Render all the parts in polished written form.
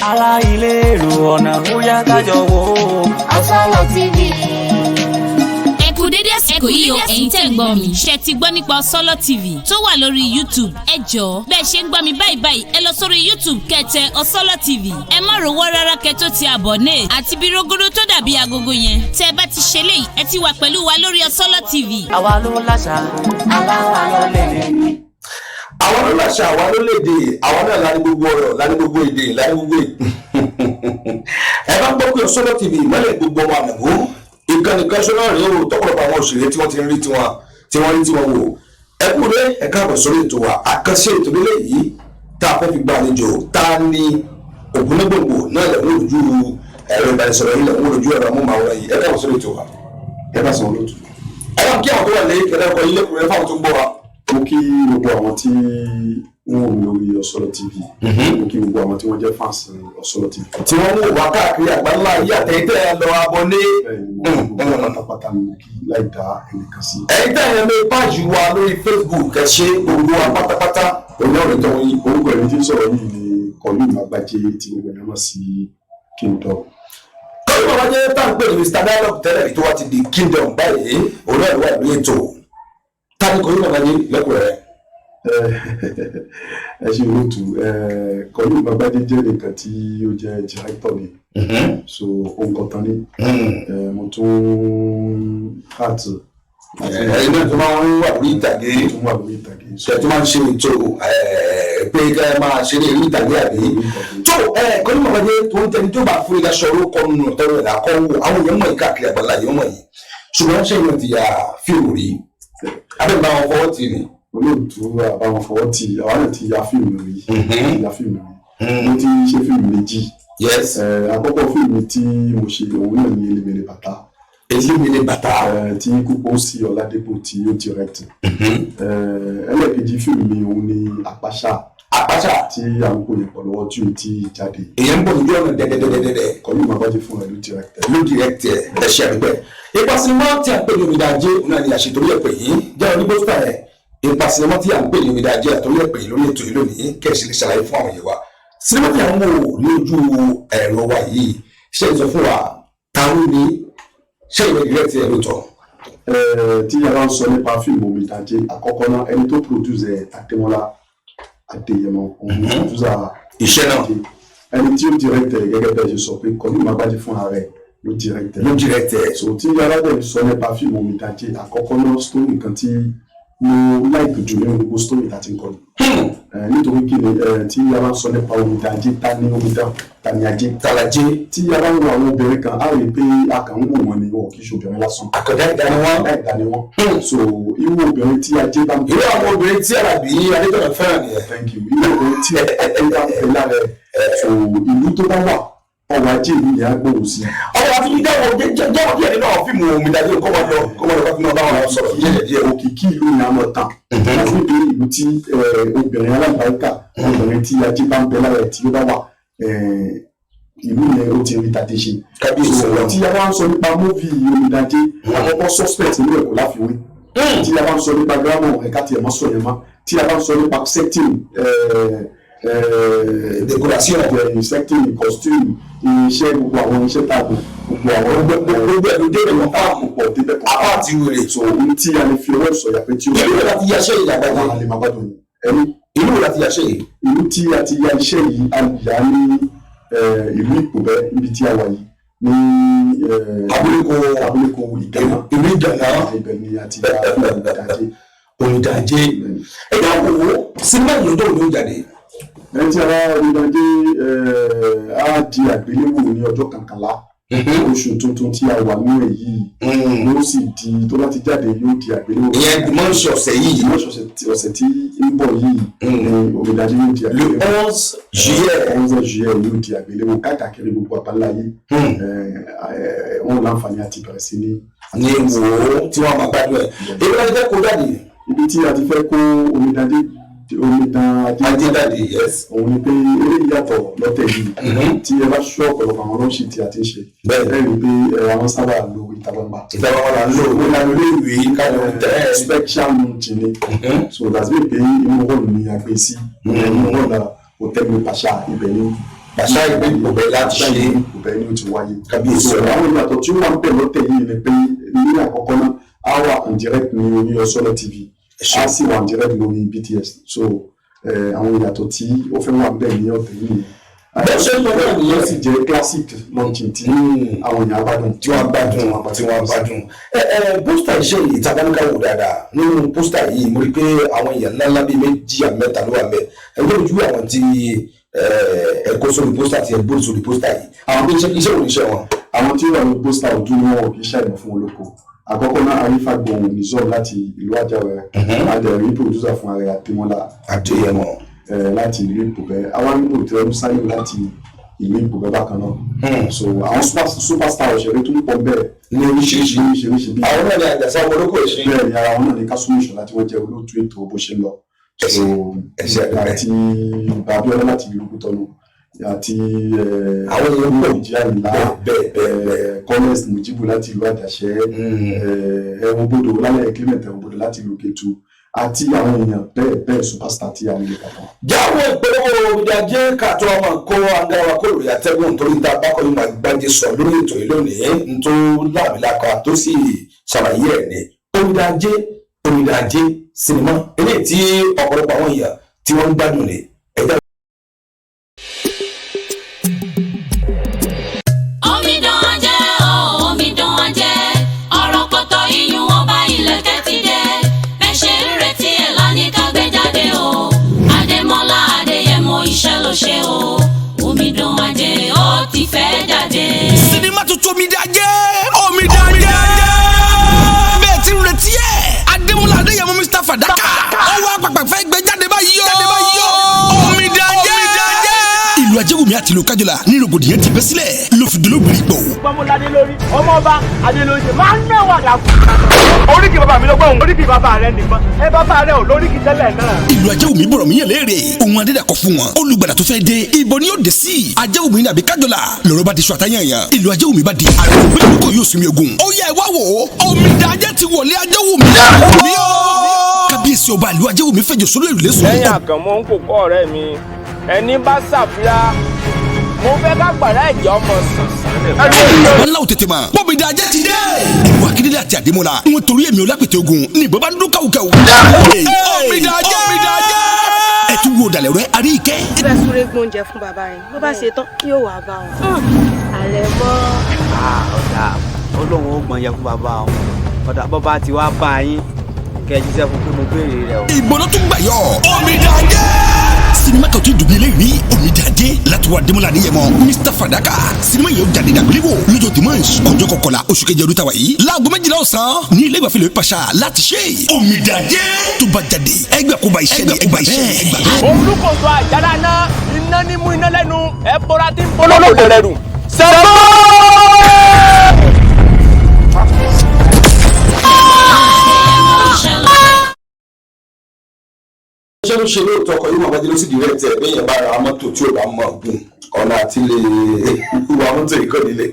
Ara ilé èrò ọ̀nà bóyá kájọ wò ó. Osolo TV. Ẹ kú dédé àsìkò yìí o, ẹ̀yin tẹ́ ń gbọ́ mi. Ṣé ti gbọ́ nípa Osolo TV tó wà lórí YouTube? Ẹ jọ̀ọ́ bẹ́ẹ̀ ṣe ń gbọ́ mi báyìí ẹ lọ sórí YouTube kẹtẹ Osolo TV. Ẹ má rówó rárá kẹtó ti abonné àti bí rogodo tó dàbí agogo yẹn. Tẹ́ bá ti ṣe léyìí, ẹ ti wà pẹ̀lú wa lórí Osolo TV. Àwa ló láṣà, àwa ló lè. Àwọn ló láṣà, àwa ló lè dé, àwọn náà láni gbogbo ọ̀rọ̀, láni gbogbo èdè, láni gbogbo ẹ bá gbọ́ pé Osolo TV ìmọ́lẹ̀ gbogbo ọmọ àmàgbó ìkànnì kan ṣọ́nà rèé o tọ́pọ̀lọpọ̀ àwọn òṣèré tí wọ́n ti ń rí tiwọn wò. Ẹ kú dé ẹ káàbọ̀ sórí ètò wa àkànṣe ètò lílé yìí tá a fẹ́ fi gba àlejò tá a ní ògúnnégbòǹgbò náà lẹ́wọ́n ojú ẹ̀rọ ìbánisọ̀rọ̀ yìí lẹ́wọ́n ojú ẹ̀rọ amóhùnmáwòrán yìí ẹ káàbọ̀ sórí ètò wa ẹ bá sọ olóòtú. Ẹ bá kí àwọn tó wà lé kẹlẹ́ ọkọ̀ ilé kùnrin fáwọn tó ń bọ̀ wa. Mo kí gbogbo àwọn tí wọ́n ń lórí Osolo TV. Mo kí gbogbo àwọn tí wọ́n jẹ́ fans Osolo TV. Tí wọ́n mú wá káàkiri àgbáńlá yìí àtẹ̀yìntẹ̀ lọ abọ́lé. Pátápátá ni mo kí láì dá ẹnìkan sí. Ẹ̀yin tẹ́ ẹ̀ lè páàjì wa lórí Facebook ẹ ṣé gbogbo wa pátápátá. Òun náà lọ́jọ́ wọn yìí orúkọ ẹni tí ń sọ̀rọ̀ yìí ni Kọ́lùmù Àgbájé tí gbogbo ẹ̀yàn mọ̀ sí Kingdom. Kọ́lùmù Àgbájé tá à ń pè ní Mr. Dialogue tẹ́lẹ̀ tó wá ti di Kingdom báyìí òun náà wà ní ètò. Tani Kọ́lùmù Àgbájé lẹ́kùnrẹ́rẹ́. Ẹ ṣe olóòtú Kọ́lùmù Àgbájé jẹ́ nìkan tí ó jẹ́ director ni so ohun kan tán ni mo tún heart ẹ̀yin náà tó máa ń wà lórí ìtàgé tó máa ń ṣe ètò pé ká ẹ máa ṣe ní orí ìtàgé àbí tó Kọ́lùmù Àgbájé tó ń tẹni tó bá fún ìdá ṣọ orúkọ nínú ọ̀tọ́rọ̀ ẹ̀dá kọ́ wò àwọn èèyàn mọ̀ yìí káàkiri àgbàlá yìí mọ̀ yìí ṣùgbọ́n ṣé ìwọ̀n ti ya fíìmù rí abẹ́bí àwọn fọwọ́ tì ní. Olóòtú àbáwọn fọwọ́ tì àwọn náà ti ya fíìmù rí mo ti ṣe fíìmù méjì. Yes. Àkọ́kọ́ fíìmù tí mo ṣe òun náà ní Elémélé Bàtà. Elémélé Bàtà. Tí Kúpọ̀sí Ọládépò tí ó direct. Ẹlẹ́ẹ̀kejì fíìmù mi òun ni Àpáṣà. Àpáṣà. Tí àwọn kò lè pọ̀ lọ́wọ́ tí ó ti jáde. Èyàn ń bọ̀ níjọ́ ọ̀nà dẹ́dẹ́dẹ́dẹ́dẹ́. Kọ́lùmù Àgbájé fún ẹ ló direct. Ló direct ẹ ṣe àdúgbẹ́. Ipa sinimá tí a ń pè ní Omidajé òun náà ni àṣetorí ẹ̀pẹ̀ yìí jẹ́ onígbòsíta ẹ̀. Ipa sinimá tí a ń pè ní Omidajé àtòrí ẹ̀pẹ̀ yìí lórí ètò yìí lónìí kẹ̀sì lè ṣàlàyé fún àwọn yẹn wa. Sinimá tí a ń wò ní ojú ẹ̀rọ wa yìí ṣe é sọ fún wa táwọn ní ṣe ìwé direct ẹ̀ lóòótọ́. Tí a bá ń sọ nípa fíìmù Omidajé àkọ́kọ́ náà ẹni tó produce Adémọ́lá Adéyẹmọ òun producer iṣẹ́ náà ẹni tí ó direct gẹ́gẹ́ bẹ́ẹ̀ ṣe sọ pé Kọ́lùmù Àgbájé fúnra rẹ̀ ló direct so tí arábẹ̀rẹ̀ sọ nípa fíìmù Omidajé àkọ́kọ́ náà story kan tí mo like jù nínú gbogbo story láti ń kọ́ nítorí kí ni tí a bá ń sọ nípa Omidajé ta ni Omidán ta ni Ajé Talajé tí a bá ń wo àwọn obìnrin kan á rí i pé a kàn ń wò wọn ni wọn kì í ṣe obìnrin lásán àkàndá ìdáni wọn so irú obìnrin tí Ajé bá ń bẹ irú àwọn obìnrin tí Àlàbí Adétọ̀nà fẹ́ràn nìyẹn. thank you irú obìnrin tí Ajé bá ń bẹ lára so ìlú tó bá wà ọwọ́ Ajé ìlú yẹn á gbòòrò sí. ọwọ́ àti jẹ́wọ́ díẹ̀ nínú àwọn fíìmù Omidajé kọ́ wọn lọ bá fi náà bá wọn sọ̀rọ̀ díẹ̀. Òkìkí ìlú ni a lọ tàn láti ní ìlú tí obìnrin alágbàáríkà obìnrin tí Ajé bá ń bẹ lára ẹ̀ tí ó bá wà ìlú yẹn ó ti rí tàdé ṣe. kábíyèsí wọn. tí a bá ń sọ nípa móvì Omidajé àkọ́kọ́ suspect ní ẹ̀kọ́ láfiwé tí a bá ń sọ nípa gírámọ̀ ẹ̀ka tí ẹ̀ mọ́ sọ yẹn mọ́ tí a bá ń sọ nípa setting decoration setting costume iṣẹ́ gbogbo àwọn iṣẹ́ tàbí gbogbo àwọn gbogbo ẹ̀rù débẹ̀ wọn fáàmù pọ̀ débẹ̀ kan apá àti wèrè. so ohun tí a lè fi ọwọ́ sọ̀yà pé tí ó ìlú láti yaṣẹ́ yìí Àgbájé wà lè má gbádùn yìí ẹni ìlú láti yaṣẹ́ yìí. ìlú tí a ti ya iṣẹ́ yìí a yà ní ìlú Ìpòbẹ́ níbi tí a wà yìí ní abúléko Ìgànnà ìlú Ìgànnà ibẹ̀ ni a ti ya Omidajé ẹ̀yà wo sinimá yìí ọjọ́ òní ó jáde. ẹni tí a bá Omidajé á di àgbéléwò ní ọjọ́ kọkànlá oṣù tuntun tí a wà ní èyí yóò sì di tó bá ti jáde yóò di àgbéléwò. ìyẹn mọ́ṣẹ́ ọ̀sẹ̀ yìí. ọ̀sẹ̀ tí ń bọ̀ yìí ni Omidajé yóò di àgbéléwò. le 11 juillet yóò di àgbéléwò káàkiri gbogbo àbáláyé wọn láǹfààní àti bẹ̀rẹ̀ sí ní wò ó tí wọ́n máa gbádùn ẹ̀. èyí wọ́n ti fẹ́ kó jáde. ibi tí a ti fẹ́ kó Omidan Adéjáde yes. òun ni pé eléyìí yàtọ̀ lọ́tẹ̀ yìí tí ẹ bá ṣọ́ ọ̀pọ̀lọpọ̀ àwọn lọ́ọ̀ṣì tí a ti ń ṣe bẹ́ẹ̀ rí pé àwọn sábà lo ìta gbangba. ìta gbangba la ń lò ó lánàá lórí ìwé káyọ̀ tẹ́ special mountain ni so that's mean pé inú hall ni a gbé sí inú hall la hotel ní Pàṣà ibẹ̀ ni Bàṣá ìlú Ìpòbẹ́ láti ṣe Ìpòbẹ́ ni ó ti wáyé. Kábíyèsí ọ̀la. Àwọn ìyàtọ̀ tí wọ́n ń bẹ̀ lọ́tẹ̀ yìí ni pé ní àkọ́kọ́ náà á wà en direct ní orí Ọ̀sọ́lọ̀ TV á sì wà en direct lórí BTS so àwọn ìyàtọ̀ tí ó fẹ́ wà bẹ́ẹ̀ ní ọ̀tẹ̀ yìí bẹ́ẹ̀ nìyẹn sì jẹ́ classic launching tí àwọn èèyàn gbádùn tí wọ́n gbádùn. Pósítà iṣẹ́ yìí tábánikà wò dáadáa nínú pósítà yìí mo rí i pé àwọn èèyàn ńláńlá bíi 2 àbí 3 ló wà mẹ́ ẹgbẹ́ ojú àwọn tí ẹ̀kọ́ sórí pósítà tí ẹ gbóòrò sórí pósítà yìí àwọn bí iṣẹ́ òní iṣẹ́ wọn. Àwọn tí ó wà ní pósítà ojú ni wọn kì í ṣàìmọ̀ fún olóko àkọ́kọ́ náà arífàgbọ̀n nìzọ́ láti ìlú Àjàwẹ̀rẹ̀ adẹ̀rí pòdúsà fún ààrẹ Àtẹmọ́lá Adéyẹmọ láti ìlú Ìpòbẹ́ àwọn nípò tẹ́lẹ̀ sáyé láti ìlú Ìpòbẹ́ bákan náà so àwọn superstar òṣèré tó ń pọ̀ bẹ́ẹ̀ ní oríṣiríṣi bí àwọn náà ní àjàsá ọmọ olóko ìṣe bẹ́ẹ̀ ni ara wọn náà ní Kásùmù Ìṣọ̀lá tí wọ́n jẹ́ olóòtú ètò bó ṣe ń lọ so àti Babíọ́lá láti ìlú Kútọ́nù àti àwọn èèyàn pọ̀ Nàìjíríà nílá Kọ́lẹ́sì Mujibu láti ìlú Àjàṣẹ́ Ẹ̀wọ̀nbodò lálẹ́ Clement Ẹ̀wọ̀nbodò láti ìlú Kétu àti àwọn èèyàn bẹ́ẹ̀ superstar tí a nílé kankan. jáwé ìpolówó ìdájé kàtó ọmọ kó agbára kó lórí àtẹ̀gùn nítorí níta bákọ́ yìí máa gbájé sọ lórí ètò yìí lónìí nítorí láàbìláka tó sì ṣàlàyé ẹ̀ ní omidájé sinimá eléyìí tí ọ̀pọ̀lọpọ̀ àwọn èèyàn tí wọ́n ń gbádùn ní ẹ̀dá. ṣe o Omidan Ajé ó ti fẹ́ jáde. Sinimá tuntun Omidan Ajé bẹ́ẹ̀ ti retí ẹ̀ Adémọ́lá Adéyẹmọ Mr. Fàdákà ọwọ́ àpàpà fẹ́ gbé jáde báyìí o Omidan Ajé. Ìlú Ajégúnmi àti ìlú Kájọlá ní rògbòdìyàn ti bẹ́ sílẹ̀ ló fi dolóògbé ipò. Gbọ́mọládé lórí ọmọọba Adélóyè máa ń náwó àdàkù. Oríkì bàbá mi ló gbọ́ oríkì bàbá rẹ nìkan bàbá rẹ ò lóríkì tẹ́lẹ̀ náà. Ìlú Ajégúnmi bọ̀rọ̀ mi yẹn léèrè òun Adédàkọ̀ fún wọn olùgbàlà tó fẹ́ dé ibo ni yóò dé sí Ajégúnmi nàbí Kájọlá lọ́rọ̀ bá di sọ àtàyànyàn ìlú Ajégúnmi bá di àrùn kò yóò sunmi ogun. Ó yẹ wá wò ó Omidan Ajé ti wọlé Ajégúnmi. Kábíyèsí ọba ìlú Ajégúnmi fẹjọ sólú èrò lẹ́sùn. Lẹ́yìn àkànmọ́ ń kò kọ́ ọ̀rẹ́ mi ẹni bá ṣàfihàn mo fẹ́ ká gbàrá ẹ̀jẹ̀ ọmọ sàn. Wọ́n láwọn tètè mọ̀ Omidan Ajé ti dé. Ìwà Akíndélé àti Adémọ́lá wọn torí èmi Ọlápẹ̀tẹ̀ ogun ní ìbọn bá ń dún káwùkáwù. Omidan Ajé ẹ tún wo dalẹ̀ rẹ àrí ìkẹ́. Ibẹ̀ súré gbóúnjẹ fún bàbá yẹn bó bá ṣe tán yóò wá bá wọn. Àlẹ́ mọ́. Ọ̀dà olóhùn ó gbọ̀n yẹ fún bàbá wọn ọ̀dà bọ́bá ti wá bá yín kẹ́ ẹ jíṣẹ́ fún pé mo béèrè rẹ o. Ìgbóná tún gbà yọ Omidan Ajé. Sinimá kan tún dùbí eléyìí Omidan Ajé láti wá Adémọ́lá Adéyẹmọ Mr. Fàdákà sinimá yẹn ó jáde dàgbéléwò lọ́jọ́ dimanche ọjọ́ 11 oṣù kejì ọdún tàwa yìí láago 12 ọ̀sán ní ilé ìgbàfẹ́ lórí pàṣà láti ṣe Omidan Ajé tó bá jáde ẹgbẹ́ kó ba iṣẹ́ ní ẹgbà iṣẹ́. Olùkóso àjàrà náà iná ní mú iná lẹ́nu ẹ bọ́ra tí ń bọ́ lọ́wọ́ rẹ̀ rù. iṣẹ́ ló ṣe lóòótọ́ ọkọ̀ yìí máa bájú ló sì direct ẹ̀ bẹ́ẹ̀ yẹn bá ra mọ́tò tí ò bá mọ̀ gùn ọ̀nà àti lè wà mọ́tò ìkọ́ nílé.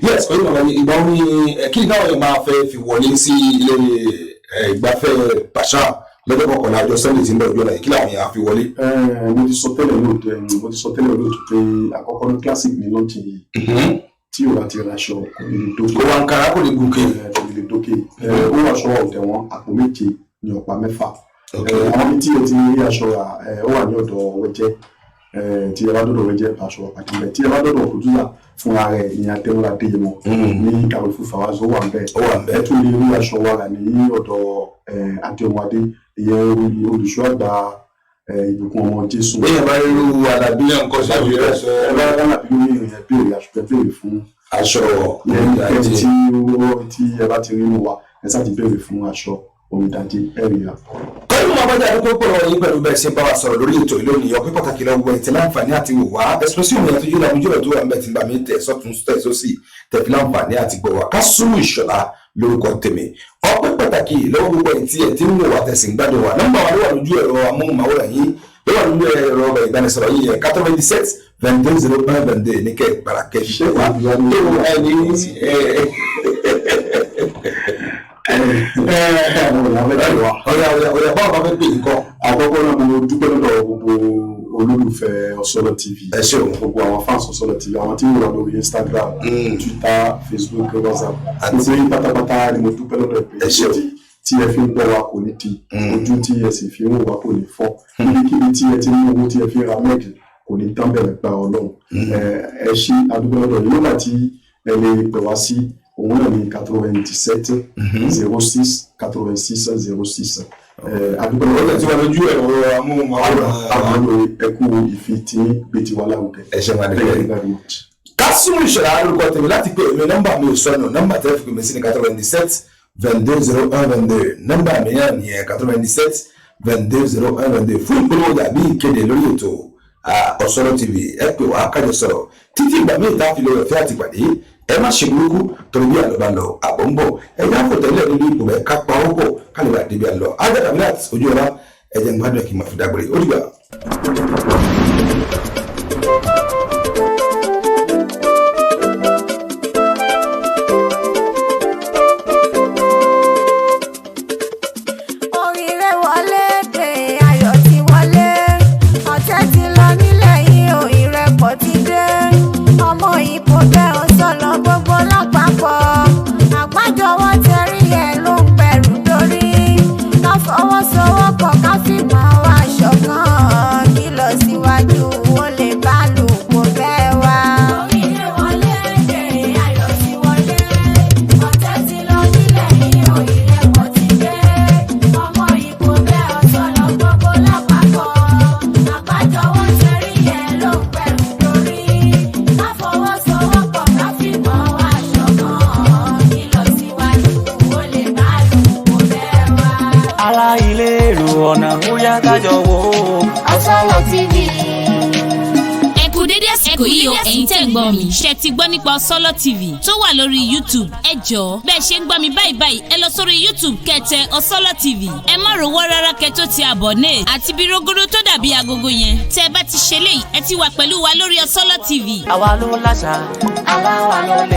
Yes ọ̀yìn màmá mi ìgbà wọn ni kí ni káwọn yẹn máa fẹ́ fi wọlé sí ilé ìgbafẹ́ Bàṣà lọ́jọ́ kọkànlá ọjọ́ Sunday tí ń bọ̀ ọjọ́ náà kí làwọn yẹn á fi wọlé. Mo ti sọ tẹ́lẹ̀ lóòótọ́ pé àkọ́kọ́ ní classic ní lọ́ọ̀tì yìí tí o bá ti ra aṣọ kò ní lè dókè. Ó wà ń kára kò lè gòkè. Kò ní lè dókè. Ó wà aṣọ ọ̀tẹ̀ wọn àpò 7 ní ọ̀pá 6. Àwọn tí o ti rí aṣọ rà ó wà ní ọ̀dọ̀ Wẹ́jẹ́ tí ẹ bá dọ̀dọ̀ Wẹ́jẹ́ aṣọ pàtó bẹ́ẹ̀ tí ẹ bá dọ̀dọ̀ Kùdúrà fún ara ẹ̀ ní Adémọ́lá Adéyẹmọ ní kàwé fún Fawaz ó wà ń bẹ́ẹ̀ ẹ tún lè rí aṣọ wa rà ní ọ̀dọ̀ Adéọmọdé ìyẹn olùṣọ́ àgbà ìbùkún ọmọ Jésù. Bẹ́ẹ̀ bá rí irú Alábí náà nǹkan sí àbí rẹ̀ sọ. Ẹ bá Alábí lórí ìrìn ẹ̀ béèrè aṣọ ẹ béèrè fún aṣọ tí ẹ bá ti rí inú wa ẹ sáà ti béèrè fún aṣọ Omidan Ajé ẹ̀rí ra. Kọ́lù máa bájá àdúgbò pọ̀lọ̀ yín pẹ̀lú bẹ́ẹ̀ ṣe bá wa sọ̀rọ̀ lórí ètò ìlónìí ọ̀pẹ́ pàtàkì lọ́wọ́ ìtẹ́ láǹfààní àti wò wá expression mi àtúnjú làmújú rẹ̀ tó wà mẹ́tì bá mi tẹ̀ sọ́tún tẹ̀ sósì tẹ̀fí láǹfààní àti gbọ̀ wá Kásùmù Ìṣọ̀lá lórúkọ tèmi ọ̀pẹ́ pàtàkì lọ́wọ́ gbogbo ẹ̀ tí ẹ̀ tí ń wò wá tẹ̀sí gbádùn wa nọ́mbà wa ló wà lójú ẹ̀rọ amóhùnmáwòrán yín ló wà lójú ẹ̀rọ ìbánisọ̀rọ̀ yìí ẹ̀ 97 22 22 ní kẹ́ gbàràkẹ́ ṣe wá ọ̀yà báwo bá fẹ́ pè nǹkan. Àkọ́kọ́ náà mo dúpẹ́ lọ́dọ̀ gbogbo olólùfẹ́ Ọ̀sọ́lọ̀ TV. ẹ ṣeun. gbogbo àwọn fans Ọ̀sọ́lọ̀ TV àwọn tí wọ́n wà lórí Instagram Twitter Facebook WhatsApp gbogbo yín pátápátá ni mo dúpẹ́ lọ́dọ̀ ìpè. ẹ ṣeun. tí ẹ fi ń gbọ́ wa kò ní di ojú tí ẹ sì fi ń wò wá kò ní fọ́ níbikíbi tí ẹ ti ní owó tí ẹ fi ra mẹ́ẹ̀dì kò ní tán bẹ̀rẹ̀ gba Ọlọ́run. ẹ ṣí adúgbò lọ́dọ̀ yìí nígbà tí ẹ lè pè wá sí òun náà ní 97 06 86 06. adúgbò lọ́dọ̀ tí wọ́n lójú ẹ̀rọ amóhùnmáwòrán àwọn olórí ẹkú ìfitì gbèjì wa láwùjẹ. ẹ ṣe máa dẹ́gbẹ́. Kasimu Ìṣọ̀lá orúkọ tèmi láti pé èmi nọ́mbà mi ò sọnù nọ́mbà tẹ́lẹ̀ fi mi sí ní 97 22 01 22 nọ́mbà mi yẹn ní 97 22 01 22 fún ìpolówó dàbí ìkéde lórí ètò Ọ̀sọ́lọ̀ TV ẹ pè wá kájọ sọ̀rọ̀ títí ìgbà míì tá a fi lọ rẹ̀ fẹ́ àtìpàdé ẹ má ṣe burúkú torí bí àlọ́ bá lọ àbọ̀ ń bọ̀ ẹ yá kò tẹ́lẹ̀ nínú ipò rẹ̀ ká pa ọ́ pọ̀ ká lè bá débi àlọ́ ájá kàmílà ojú ọlá ẹ̀jẹ̀ ń gbádùn kí n máa fi dágbére ó dìgbà. ọ̀nà bóyá kájọ wò ó. Ọ̀sọ́lọ̀ TV. Ẹ kú dédé àsìkò yìí o ẹ̀yin tẹ́ ń gbọ́ mi ṣe ti gbọ́ nípa Ọ̀sọ́lọ̀ TV tó wà lórí YouTube ẹ jọ̀ọ́ bẹ́ẹ̀ ṣe ń gbọ́ mi báyìí ẹ lọ sórí YouTube kẹtẹ Ọ̀sọ́lọ̀ TV ẹ má rówó rárá kẹtó ti abonate àti bí rógódó tó dàbí agogo yẹn tẹ́ bá ti ṣe léyìí ẹ ti wà pẹ̀lú wa lórí Ọ̀sọ́lọ̀ TV. àwa ló láṣà àwa wà lólè.